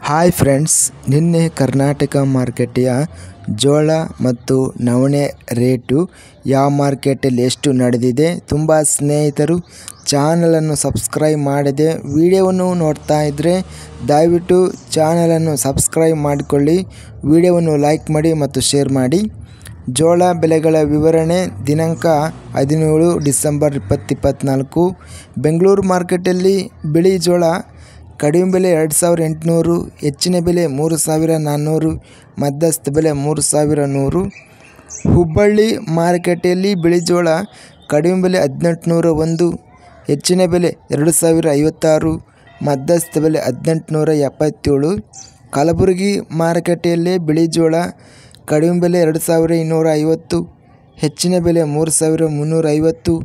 Hi friends, ನಿನ್ನೆ ಕರ್ನಾಟಕ ಮಾರ್ಕೆಟಿಯ ಜೋಳ ಮತ್ತು ನವಣೆ ರೇಟು ಯಾವ ಮಾರ್ಕೆಟಲ್ಲಿ ಎಷ್ಟು ನಡೆದಿದೆ. ತುಂಬ ಸ್ನೇಹಿತರು ಚಾನಲನ್ನು ಸಬ್ಸ್ಕ್ರೈಬ್ ಮಾಡದೆ ವಿಡಿಯೋವನ್ನು ನೋಡ್ತಾ ಇದ್ದರೆ ದಯವಿಟ್ಟು ಚಾನಲನ್ನು ಸಬ್ಸ್ಕ್ರೈಬ್ ಮಾಡಿಕೊಳ್ಳಿ, ವಿಡಿಯೋವನ್ನು ಲೈಕ್ ಮಾಡಿ ಮತ್ತು ಶೇರ್ ಮಾಡಿ. ಜೋಳ ಬೆಲೆಗಳ ವಿವರಣೆ ದಿನಾಂಕ 17 ಡಿಸೆಂಬರ್ 2024. ಬೆಂಗಳೂರು ಮಾರ್ಕೆಟಲ್ಲಿ ಬಿಳಿ ಜೋಳ ಕಡಿಮೆ ಬೆಲೆ 2800, ಹೆಚ್ಚಿನ ಬೆಲೆ 3400, ಮಧ್ಯಸ್ಥ ಬೆಲೆ 3100. ಹುಬ್ಬಳ್ಳಿ ಮಾರುಕಟ್ಟೆಯಲ್ಲಿ ಬಿಳಿ ಜೋಳ ಕಡಿಮೆ ಬೆಲೆ 1801, ಹೆಚ್ಚಿನ ಬೆಲೆ 2056, ಮಧ್ಯಸ್ಥ ಬೆಲೆ 1877. ಕಲಬುರಗಿ ಮಾರುಕಟ್ಟೆಯಲ್ಲಿ ಬಿಳಿ ಜೋಳ ಕಡಿಮೆ ಬೆಲೆ 2250, ಹೆಚ್ಚಿನ ಬೆಲೆ 3350,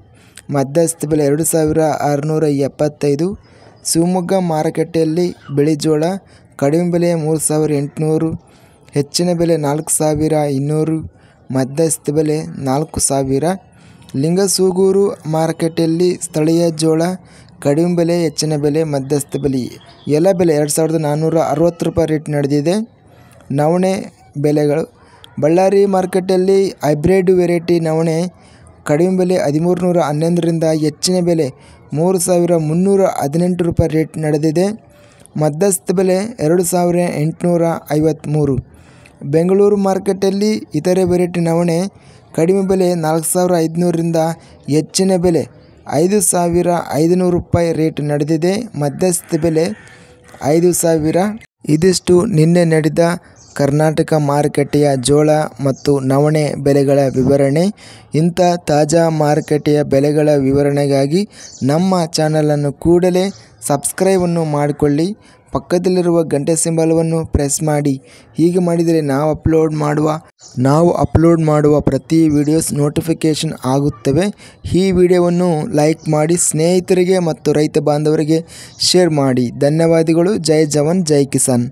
ಮಧ್ಯಸ್ಥ ಬೆಲೆ 2675. ಶಿವಮೊಗ್ಗ ಮಾರುಕಟ್ಟೆಯಲ್ಲಿ ಬಿಳಿ ಜೋಳ ಕಡಿಮೆ ಬೆಲೆ 3800, ಹೆಚ್ಚಿನ ಬೆಲೆ 4200, ಮಧ್ಯಸ್ಥ ಬೆಲೆ 4000. ಲಿಂಗಸೂಗೂರು ಮಾರುಕಟ್ಟೆಯಲ್ಲಿ ಸ್ಥಳೀಯ ಜೋಳ ಕಡಿಮೆ ಬೆಲೆ, ಹೆಚ್ಚಿನ ಬೆಲೆ, ಮಧ್ಯಸ್ಥ ಬೆಲೆ ಎಲ್ಲ ಬೆಲೆ 2460 ರೂಪಾಯಿ ರೇಟ್ ನಡೆದಿದೆ. ನವಣೆ ಬೆಲೆಗಳು ಬಳ್ಳಾರಿ ಮಾರ್ಕೆಟಲ್ಲಿ ಹೈಬ್ರಿಡ್ ವೆರೈಟಿ ನವಣೆ ಕಡಿಮೆ ಬೆಲೆ 1311ರಿಂದ ಹೆಚ್ಚಿನ ಬೆಲೆ 3318 ರೂಪಾಯಿ ರೇಟ್ ನಡೆದಿದೆ. ಮಧ್ಯಸ್ಥ ಬೆಲೆ 2853. ಬೆಂಗಳೂರು ಮಾರ್ಕೆಟಲ್ಲಿ ಇತರೆ ವೆರೈಟಿ ನವಣೆ ಕಡಿಮೆ ಬೆಲೆ 4500ರಿಂದ ಹೆಚ್ಚಿನ ಬೆಲೆ 5500 ರೂಪಾಯಿ ರೇಟ್ ನಡೆದಿದೆ. ಮಧ್ಯಸ್ಥ ಬೆಲೆ 5000. ಇದಿಷ್ಟು ನಿನ್ನೆ ನಡೆದ ಕರ್ನಾಟಕ ಮಾರುಕಟ್ಟೆಯ ಜೋಳ ಮತ್ತು ನವಣೆ ಬೆಲೆಗಳ ವಿವರಣೆ. ಇಂಥ ತಾಜಾ ಮಾರುಕಟ್ಟೆಯ ಬೆಲೆಗಳ ವಿವರಣೆಗಾಗಿ ನಮ್ಮ ಚಾನಲನ್ನು ಕೂಡಲೇ ಸಬ್ಸ್ಕ್ರೈಬನ್ನು ಮಾಡಿಕೊಳ್ಳಿ, ಪಕ್ಕದಲ್ಲಿರುವ ಗಂಟೆ ಸಿಂಬಲವನ್ನು ಪ್ರೆಸ್ ಮಾಡಿ. ಹೀಗೆ ಮಾಡಿದರೆ ನಾವು ಅಪ್ಲೋಡ್ ಮಾಡುವ ಪ್ರತಿ ವಿಡಿಯೋಸ್ ನೋಟಿಫಿಕೇಷನ್ ಆಗುತ್ತವೆ. ಈ ವಿಡಿಯೋವನ್ನು ಲೈಕ್ ಮಾಡಿ, ಸ್ನೇಹಿತರಿಗೆ ಮತ್ತು ರೈತ ಬಾಂಧವರಿಗೆ ಶೇರ್ ಮಾಡಿ. ಧನ್ಯವಾದಗಳು. ಜೈ ಜವಾನ್ ಜೈ ಕಿಸಾನ್.